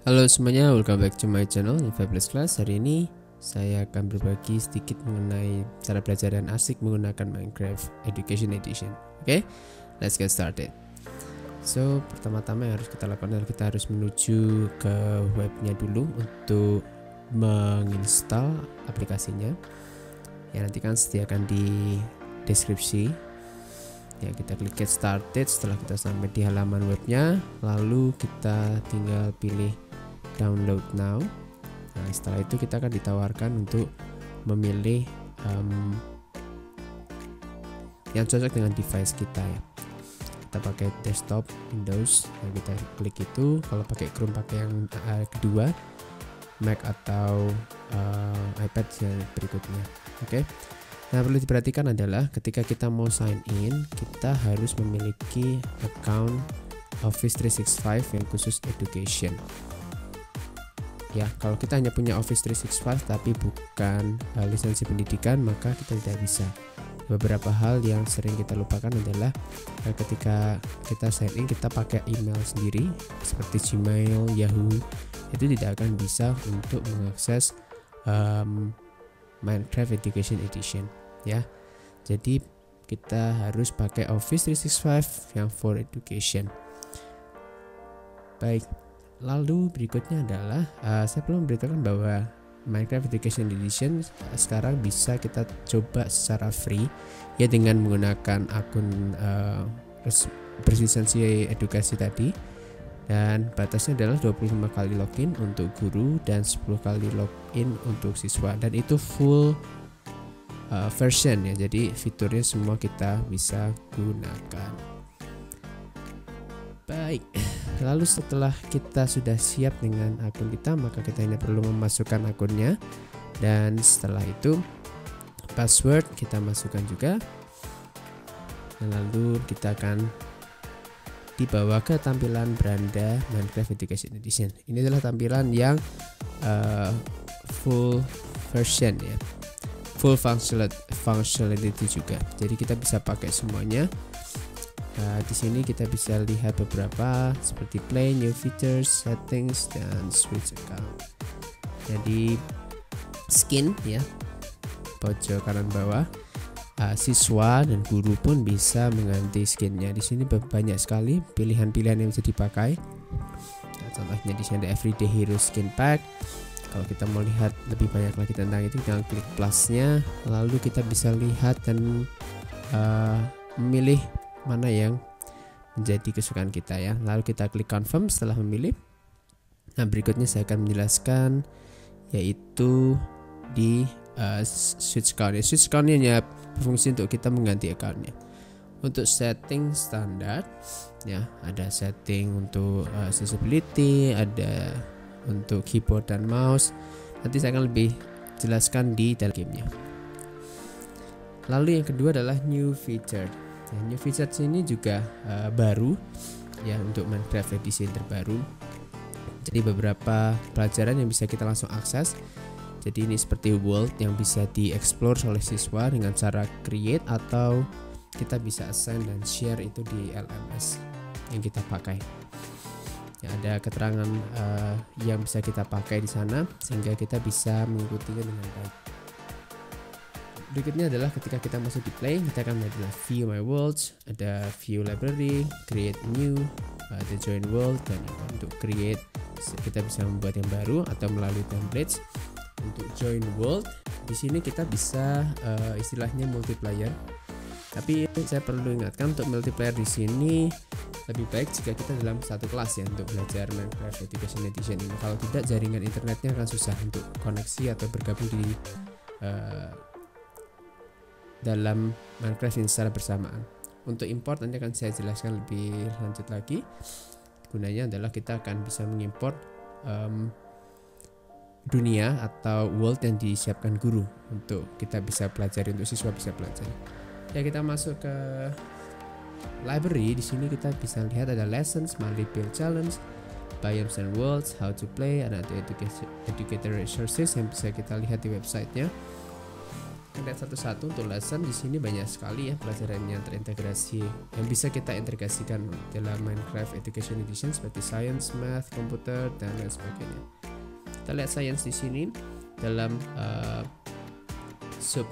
Halo semuanya, welcome back to my channel Fabulous Class. Hari ini saya akan berbagi sedikit mengenai cara belajar dan asik menggunakan Minecraft Education Edition. Oke, let's get started. So, pertama-tama yang harus kita lakukan adalah kita harus menuju ke webnya dulu untuk menginstal aplikasinya. Ya, nanti kan sediakan di deskripsi. Ya, kita klik get started. Setelah kita sampai di halaman webnya, lalu kita tinggal pilih download now. Nah, setelah itu kita akan ditawarkan untuk memilih yang cocok dengan device kita ya. Kita pakai desktop Windows, nah, kita klik itu. Kalau pakai Chrome pakai yang kedua, Mac atau iPad yang berikutnya. Oke. Nah, perlu diperhatikan adalah ketika kita mau sign in, kita harus memiliki account Office 365 yang khusus education. Ya, kalau kita hanya punya Office 365 tapi bukan lisensi pendidikan, maka kita tidak bisa. Beberapa hal yang sering kita lupakan adalah ketika kita sign in kita pakai email sendiri seperti Gmail, Yahoo, itu tidak akan bisa untuk mengakses Minecraft Education Edition ya. Jadi kita harus pakai Office 365 yang for education. Baik, lalu berikutnya adalah saya perlu memberitakan bahwa Minecraft Education Edition sekarang bisa kita coba secara free ya dengan menggunakan akun berlisensi edukasi tadi, dan batasnya adalah 25 kali login untuk guru dan 10 kali login untuk siswa, dan itu full version ya, jadi fiturnya semua kita bisa gunakan. Baik, lalu setelah kita sudah siap dengan akun kita, maka kita hanya perlu memasukkan akunnya, dan setelah itu password kita masukkan juga, dan lalu kita akan dibawa ke tampilan beranda Minecraft Education Edition. Ini adalah tampilan yang full version ya, full functionality juga. Jadi kita bisa pakai semuanya. Di sini kita bisa lihat beberapa seperti play, new features, settings, dan switch account. Jadi skin ya, pojok kanan bawah. Siswa dan guru pun bisa mengganti skinnya. Di sini banyak sekali pilihan-pilihan yang bisa dipakai. Nah, contohnya di sini ada Everyday Hero Skin Pack. Kalau kita mau lihat lebih banyak lagi tentang itu, tinggal klik plusnya, lalu kita bisa lihat dan memilih mana yang menjadi kesukaan kita ya. Lalu kita klik confirm setelah memilih. Nah, berikutnya saya akan menjelaskan yaitu di switch account. Switch account ini hanya berfungsi untuk kita mengganti accountnya. Untuk setting standar ya, ada setting untuk accessibility, ada untuk keyboard dan mouse. Nanti saya akan lebih jelaskan di dalam gamenya. Lalu yang kedua adalah new feature. Nah, new feature ini juga baru ya untuk Minecraft edition terbaru. Jadi beberapa pelajaran yang bisa kita langsung akses. Jadi ini seperti world yang bisa dieksplor oleh siswa dengan cara create, atau kita bisa assign dan share itu di LMS yang kita pakai. Ya, ada keterangan yang bisa kita pakai di sana sehingga kita bisa mengikutinya dengan baik. Berikutnya adalah ketika kita masuk di play, kita akan melihat view my worlds, ada view library, create new, ada join world, dan untuk create kita bisa membuat yang baru atau melalui templates. Untuk join world, di sini kita bisa istilahnya multiplayer. Tapi saya perlu ingatkan untuk multiplayer di sini lebih baik jika kita dalam satu kelas ya untuk belajar Minecraft Education Edition ini. Kalau tidak, jaringan internetnya akan susah untuk koneksi atau bergabung di dalam Minecraft ini secara bersamaan. Untuk import nanti akan saya jelaskan lebih lanjut lagi. Gunanya adalah kita akan bisa mengimport dunia atau world yang disiapkan guru untuk kita bisa pelajari, untuk siswa bisa pelajari. Ya, kita masuk ke library. Di sini kita bisa lihat ada lessons, monthly build challenge, biomes and worlds, how to play, ada educator resources yang bisa kita lihat di websitenya. lihat satu-satu untuk lesson. Di sini banyak sekali ya pelajaran yang terintegrasi yang bisa kita integrasikan dalam Minecraft Education Edition seperti science, math, komputer dan lain sebagainya. Kita lihat science di sini dalam sub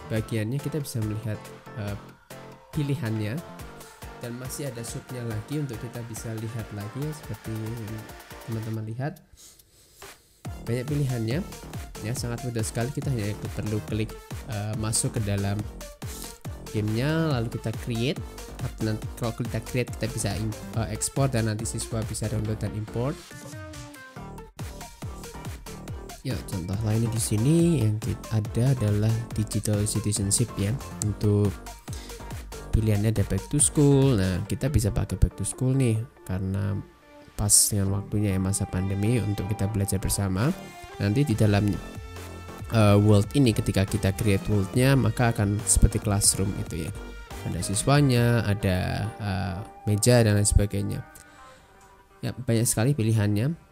bagiannya kita bisa melihat pilihannya, dan masih ada subnya lagi untuk kita bisa lihat lagi ya, seperti teman-teman lihat banyak pilihannya ya, sangat mudah sekali. Kita hanya perlu klik masuk ke dalam gamenya, lalu kita create. Nanti kalau kita create kita bisa export, dan nanti siswa bisa download dan import. Ya, contoh lainnya di sini yang ada adalah digital citizenship ya. Untuk pilihannya ada back to school. Nah, kita bisa pakai back to school nih karena pas dengan waktunya ya, masa pandemi, untuk kita belajar bersama. Nanti di dalam world ini ketika kita create worldnya, maka akan seperti classroom itu ya. Ada siswanya, ada meja dan lain sebagainya. Ya, banyak sekali pilihannya.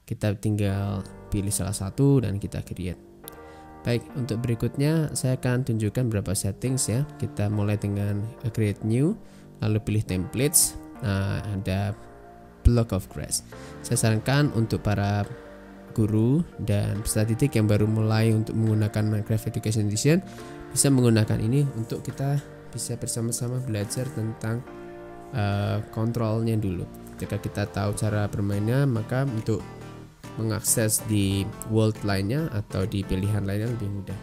Kita tinggal pilih salah satu dan kita create. Baik, untuk berikutnya saya akan tunjukkan beberapa settings ya. Kita mulai dengan create new, lalu pilih templates. Nah, ada block of grass. Saya sarankan untuk para guru dan peserta didik yang baru mulai untuk menggunakan Minecraft Education Edition bisa menggunakan ini untuk kita bisa bersama-sama belajar tentang kontrolnya dulu. Jika kita tahu cara bermainnya, maka untuk mengakses di world lainnya atau di pilihan lainnya lebih mudah.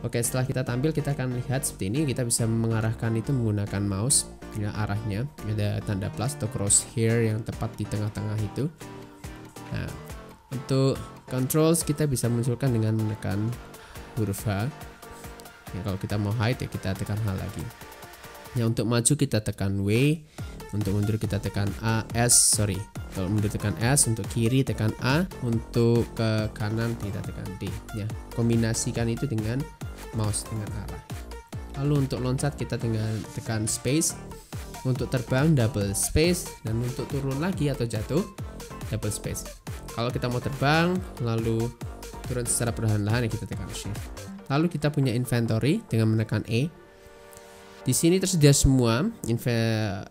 Oke, setelah kita tampil kita akan lihat seperti ini. Kita bisa mengarahkan itu menggunakan mouse ya, arahnya ada tanda plus atau crosshair yang tepat di tengah-tengah itu. Nah, untuk controls kita bisa munculkan dengan menekan huruf H ya, kalau kita mau hide ya kita tekan H lagi ya. Untuk maju kita tekan W, untuk mundur kita tekan kalau mundur tekan S, untuk kiri tekan A, untuk ke kanan kita tekan D ya. Kombinasikan itu dengan mouse dengan arah. Lalu untuk loncat kita tekan space, untuk terbang double space, dan untuk turun lagi atau jatuh double space. Kalau kita mau terbang lalu turun secara perlahan-lahan ya kita tekan shift. Lalu kita punya inventory dengan menekan E. Di sini tersedia semua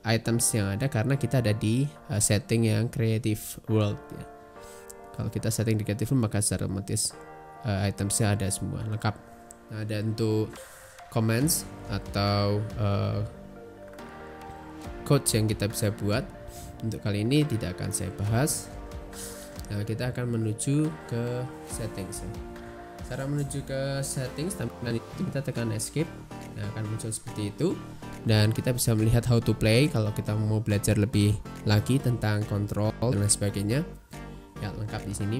items yang ada karena kita ada di setting yang creative world ya. Kalau kita setting di creative world maka secara otomatis itemsnya ada semua lengkap. Nah, ada untuk comments atau codes yang kita bisa buat. Untuk kali ini tidak akan saya bahas. Nah, kita akan menuju ke settings. Cara menuju ke settings, tampilan itu kita tekan escape. Nah, akan muncul seperti itu. Dan kita bisa melihat how to play kalau kita mau belajar lebih lagi tentang control dan lain sebagainya. Ya, lengkap di sini.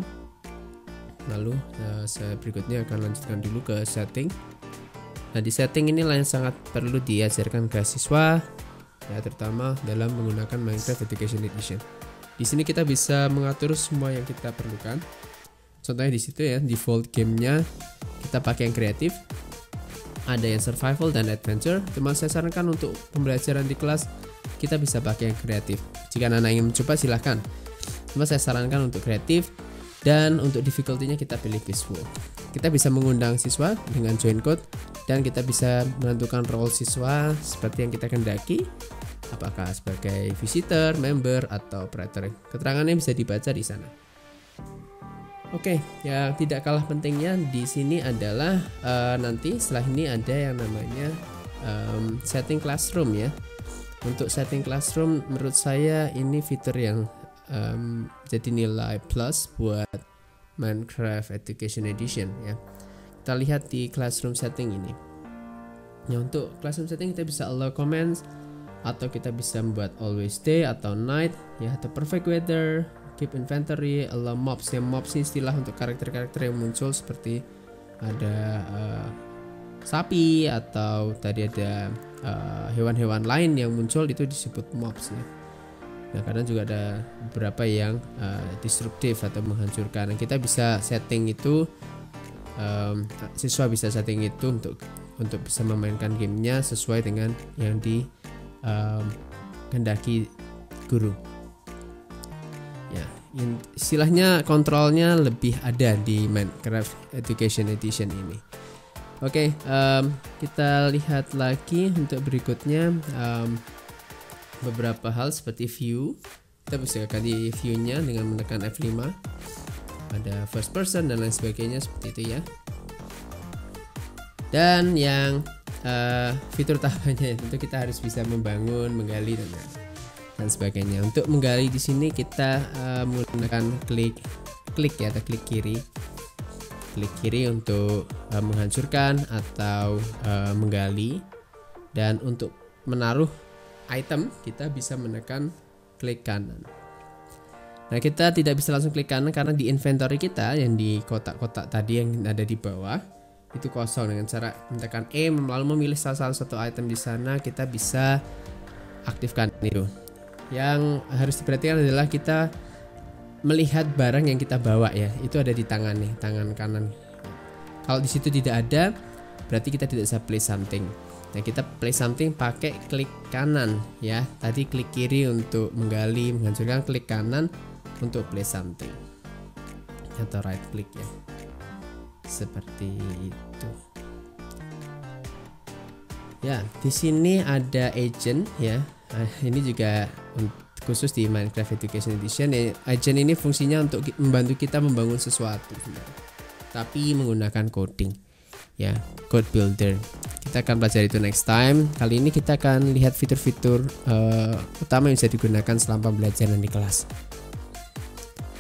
Lalu berikutnya akan lanjutkan dulu ke setting. Nah, di setting ini yang sangat perlu diajarkan ke siswa ya, terutama dalam menggunakan Minecraft Education Edition. Di sini kita bisa mengatur semua yang kita perlukan. Contohnya di situ ya, default gamenya kita pakai yang kreatif. Ada yang survival dan adventure. Cuma saya sarankan untuk pembelajaran di kelas kita bisa pakai yang kreatif. Jika anak ingin mencoba silahkan. Cuma saya sarankan untuk kreatif, dan untuk difficulty-nya kita pilih peaceful. Kita bisa mengundang siswa dengan join code, dan kita bisa menentukan role siswa seperti yang kita kendaki. Apakah sebagai visitor, member, atau operator. Keterangannya bisa dibaca di sana. Oke, yang tidak kalah pentingnya di sini adalah nanti setelah ini ada yang namanya setting classroom ya. Untuk setting classroom menurut saya ini fitur yang jadi nilai plus buat Minecraft Education Edition ya. Kita lihat di classroom setting ini. Ya, untuk classroom setting kita bisa allow comments, atau kita bisa membuat always day atau night ya, atau perfect weather, keep inventory, allow mobs. Yang mobs ini istilah untuk karakter-karakter yang muncul seperti ada sapi, atau tadi ada hewan-hewan lain yang muncul, itu disebut mobs ya. Nah, kadang juga ada beberapa yang disruptive atau menghancurkan. Nah, kita bisa setting itu, siswa bisa setting itu untuk bisa memainkan gamenya sesuai dengan yang kehendaki guru. Ya, istilahnya kontrolnya lebih ada di Minecraft Education Edition ini. Oke, kita lihat lagi untuk berikutnya, beberapa hal seperti view. Kita bisa ganti view-nya dengan menekan F5. Ada first person dan lain sebagainya seperti itu ya. Dan yang fitur tambahannya tentu kita harus bisa membangun, menggali dan sebagainya. Untuk menggali di sini kita menggunakan klik ya, atau klik kiri untuk menghancurkan atau menggali. Dan untuk menaruh item kita bisa menekan klik kanan. Nah, kita tidak bisa langsung klik kanan karena di inventory kita yang di kotak-kotak tadi yang ada di bawah itu kosong. Dengan cara menekan E lalu memilih salah satu item di sana, kita bisa aktifkan itu. Yang harus diperhatikan adalah kita melihat barang yang kita bawa ya, itu ada di tangan nih, tangan kanan. Kalau di situ tidak ada, berarti kita tidak bisa play something. Nah, kita play something pakai klik kanan ya. Tadi klik kiri untuk menggali, menghancurkan, klik kanan untuk play something atau right click ya. Seperti itu. Ya, di sini ada agent ya. Ini juga khusus di Minecraft Education Edition. Agent ini fungsinya untuk membantu kita membangun sesuatu, tapi menggunakan coding ya, code builder. Kita akan pelajari itu next time. Kali ini kita akan lihat fitur-fitur utama yang bisa digunakan selama pembelajaran di kelas.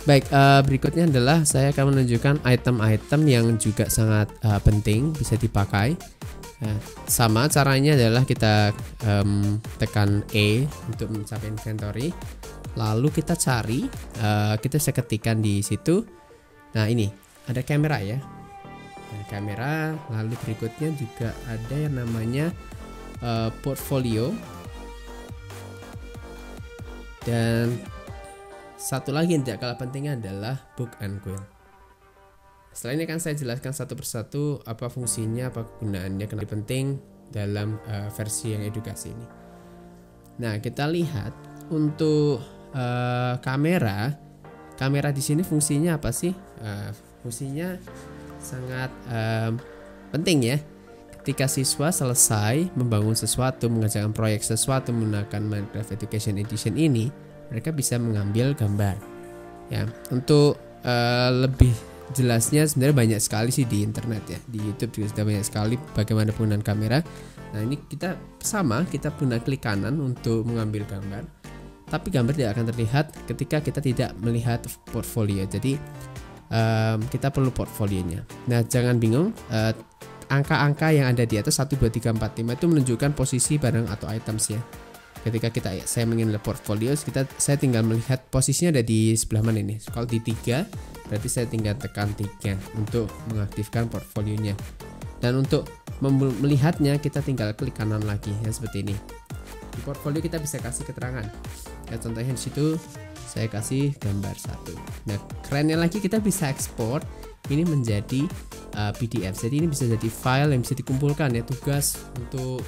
Baik, berikutnya adalah saya akan menunjukkan item-item yang juga sangat penting bisa dipakai. Sama caranya adalah kita tekan E untuk mencapai inventory, lalu kita cari, kita bisa ketikkan di situ. Nah, ini ada kamera ya. Kamera, lalu berikutnya juga ada yang namanya portfolio, dan satu lagi yang tidak kalah pentingnya adalah book and quill. Setelah ini akan saya jelaskan satu persatu apa fungsinya, apa kegunaannya, kenapa penting dalam versi yang edukasi ini. Nah, kita lihat untuk kamera di sini fungsinya apa sih? Fungsinya sangat penting ya. Ketika siswa selesai membangun sesuatu, mengerjakan proyek sesuatu menggunakan Minecraft Education Edition ini, mereka bisa mengambil gambar ya. Untuk lebih jelasnya sebenarnya banyak sekali sih di internet ya, di YouTube juga sudah banyak sekali bagaimana penggunaan kamera. Nah, ini kita punya klik kanan untuk mengambil gambar, tapi gambar tidak akan terlihat ketika kita tidak melihat portfolio. Jadi kita perlu portfolionya. Nah, jangan bingung, angka-angka yang ada di atas 1, 2, 3, 4, 5 itu menunjukkan posisi barang atau items ya. Ketika saya ingin lihat portfolio, saya tinggal melihat posisinya ada di sebelah mana ini. Kalau di 3, berarti saya tinggal tekan 3 untuk mengaktifkan portfolionya. Dan untuk melihatnya kita tinggal klik kanan lagi ya, seperti ini. Di portfolio kita bisa kasih keterangan. Ya, contohnya di situ saya kasih gambar 1. Nah, kerennya lagi kita bisa ekspor ini menjadi PDF. Jadi ini bisa jadi file yang bisa dikumpulkan ya, tugas untuk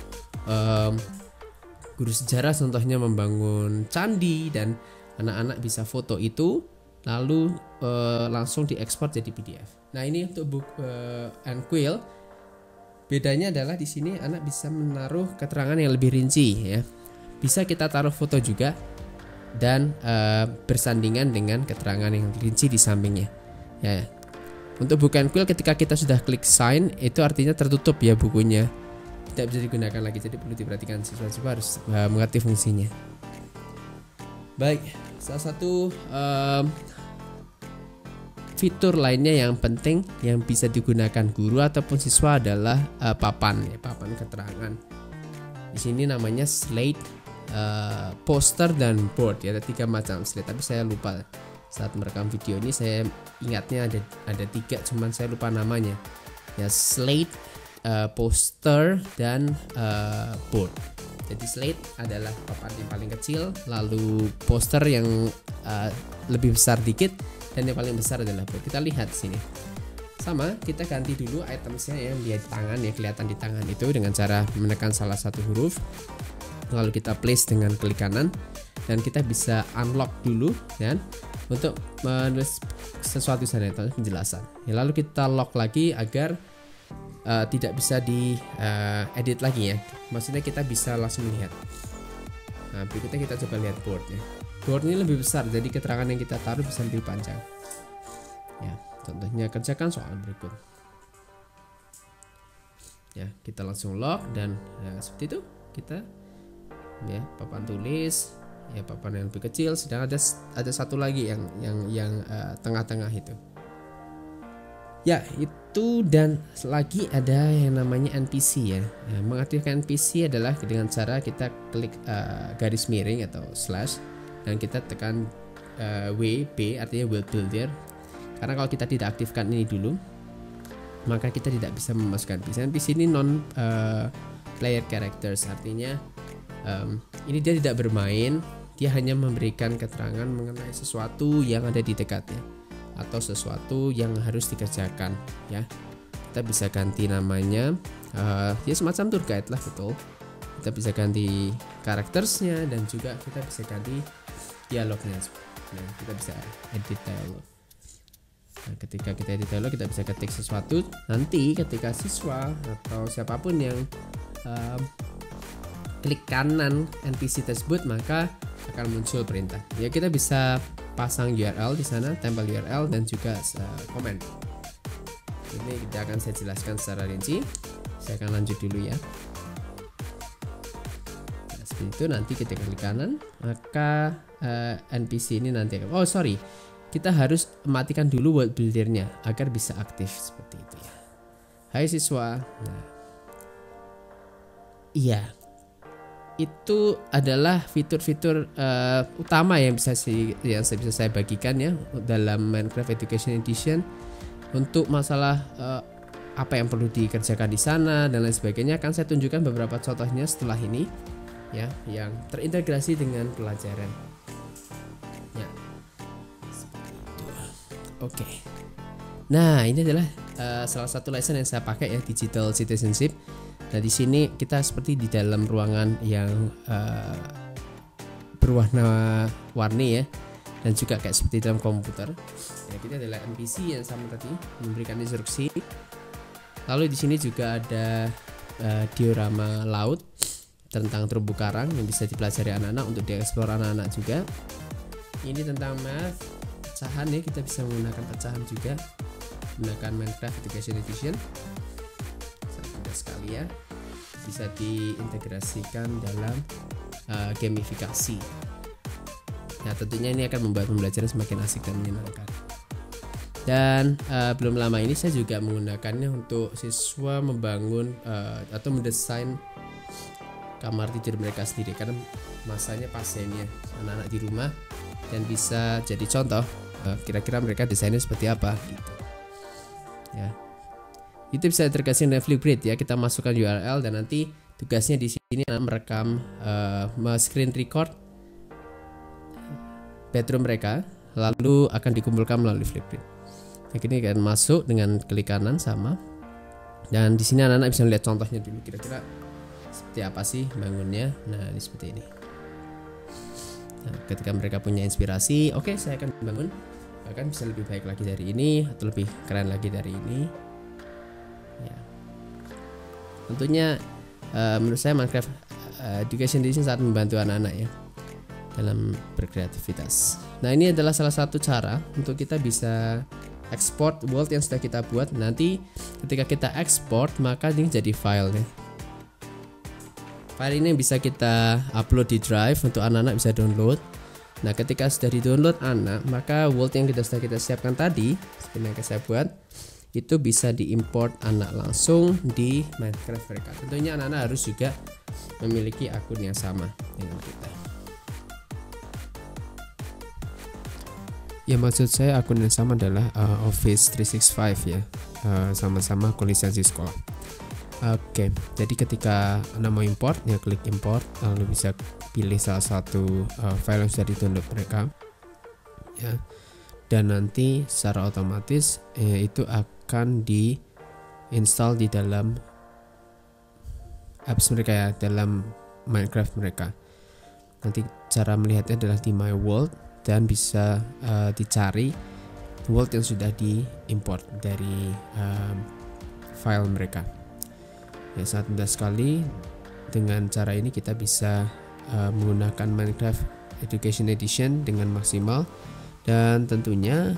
guru sejarah contohnya membangun candi, dan anak-anak bisa foto itu lalu langsung diekspor jadi PDF. Nah, ini untuk book and quill. Bedanya adalah di sini anak bisa menaruh keterangan yang lebih rinci ya. Bisa kita taruh foto juga dan bersandingan dengan keterangan yang rinci di sampingnya. Ya. Untuk book and quill ketika kita sudah klik sign itu artinya tertutup ya bukunya. Tidak bisa digunakan lagi, jadi perlu diperhatikan, siswa-siswa harus mengerti fungsinya. Baik, salah satu fitur lainnya yang penting yang bisa digunakan guru ataupun siswa adalah papan keterangan. Di sini namanya slate, poster dan board ya, ada 3 macam slate, tapi saya lupa saat merekam video ini. Saya ingatnya ada 3, cuman saya lupa namanya ya. Slate, poster dan board. Jadi slate adalah papan yang paling kecil, lalu poster yang lebih besar dikit, dan yang paling besar adalah board. Kita lihat sini. Sama, kita ganti dulu itemsnya yang di tangan ya, kelihatan di tangan itu dengan cara menekan salah satu huruf, lalu kita place dengan klik kanan, dan kita bisa unlock dulu, dan untuk menulis sesuatu di sana, itu penjelasan. Ya, lalu kita lock lagi agar tidak bisa di edit lagi ya. Maksudnya kita bisa langsung lihat. Nah, berikutnya kita coba lihat boardnya. Board ini lebih besar, jadi keterangan yang kita taruh bisa lebih panjang. Ya, contohnya kerjakan soal berikut. Ya, kita langsung lock dan seperti itu kita ya papan tulis ya, papan yang lebih kecil, sedang ada satu lagi yang tengah-tengah itu. Ya, itu, dan lagi ada yang namanya NPC ya. Mengaktifkan NPC adalah dengan cara kita klik garis miring atau slash dan kita tekan WB, artinya world builder. Karena kalau kita tidak aktifkan ini dulu, maka kita tidak bisa memasukkan NPC. NPC ini non player characters, artinya ini dia tidak bermain, dia hanya memberikan keterangan mengenai sesuatu yang ada di dekatnya atau sesuatu yang harus dikerjakan ya. Kita bisa ganti namanya ya semacam tour guide lah, betul. Kita bisa ganti karaktersnya dan juga kita bisa ganti dialognya. Nah, kita bisa edit dialog. Nah, ketika kita edit dialog, kita bisa ketik sesuatu. Nanti ketika siswa atau siapapun yang klik kanan NPC tersebut, maka akan muncul perintah. Ya, kita bisa pasang URL di sana, tempel URL dan juga komen. Ini tidak akan saya jelaskan secara rinci. Saya akan lanjut dulu ya. Nah, seperti itu, nanti ketika klik kanan, maka NPC ini nanti akan, kita harus matikan dulu world buildernya agar bisa aktif seperti itu ya. Hai siswa. Nah, iya, itu adalah fitur-fitur utama yang bisa saya bagikan ya dalam Minecraft Education Edition. Untuk masalah apa yang perlu dikerjakan di sana dan lain sebagainya, akan saya tunjukkan beberapa contohnya setelah ini ya, yang terintegrasi dengan pelajaran ya, seperti itu. Oke. Nah, ini adalah salah satu lesson yang saya pakai ya, digital citizenship. Nah, di sini kita seperti di dalam ruangan yang berwarna-warni ya, dan juga kayak seperti dalam komputer. Ya, kita adalah NPC yang sama tadi, memberikan instruksi. Lalu di sini juga ada diorama laut tentang terumbu karang yang bisa dipelajari anak-anak untuk dieksplor anak-anak juga. Ini tentang math, pecahan ya, kita bisa menggunakan pecahan juga menggunakan Minecraft Education Edition. Sekali ya, bisa diintegrasikan dalam gamifikasi. Nah, tentunya ini akan membuat pembelajaran semakin asik dan menyenangkan. Dan belum lama ini saya juga menggunakannya untuk siswa membangun atau mendesain kamar tidur mereka sendiri, karena masanya pasiennya anak-anak di rumah, dan bisa jadi contoh kira-kira mereka desainnya seperti apa gitu ya. Itu bisa integrasi dengan Flipgrid ya. Kita masukkan URL dan nanti tugasnya di sini merekam screen record bedroom mereka, lalu akan dikumpulkan melalui Flipgrid. Nah, ini akan masuk dengan klik kanan sama. Dan di sini anak-anak bisa melihat contohnya dulu, kira-kira seperti apa sih bangunnya. Nah, ini seperti ini. Nah, ketika mereka punya inspirasi, oke, saya akan bangun, bahkan bisa lebih baik lagi dari ini atau lebih keren lagi dari ini. Ya. Tentunya menurut saya Minecraft Education Edition sangat membantu anak-anak ya dalam berkreativitas. Nah, ini adalah salah satu cara untuk kita bisa export world yang sudah kita buat. Nanti ketika kita export, maka ini jadi file ya. File ini bisa kita upload di drive untuk anak-anak bisa download. Nah, ketika sudah di-download anak, maka world yang sudah kita siapkan tadi, seperti yang saya buat, itu bisa diimport anak langsung di Minecraft mereka. Tentunya anak-anak harus juga memiliki akun yang sama dengan kita. Ya, maksud saya akun yang sama adalah Office 365 ya, sama-sama akun lisensi sekolah. Oke, jadi ketika anak mau import, ya klik import, lalu bisa pilih salah satu file yang sudah di-download mereka ya. Dan nanti secara otomatis itu akan di-install di dalam apps mereka ya, dalam Minecraft mereka. Nanti cara melihatnya adalah di My World. dan bisa dicari world yang sudah diimport dari file mereka. Ya, sangat mudah sekali. Dengan cara ini kita bisa menggunakan Minecraft Education Edition dengan maksimal, dan tentunya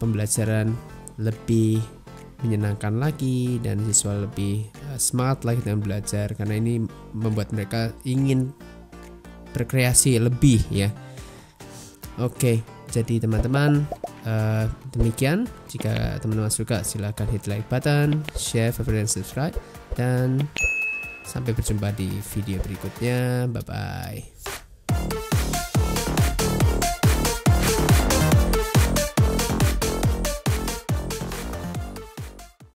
pembelajaran lebih menyenangkan lagi dan siswa lebih semangat lagi dengan belajar, karena ini membuat mereka ingin berkreasi lebih ya. Oke, jadi teman-teman demikian. Jika teman-teman suka silahkan hit like button, share, favorite, dan subscribe, dan sampai berjumpa di video berikutnya. Bye bye.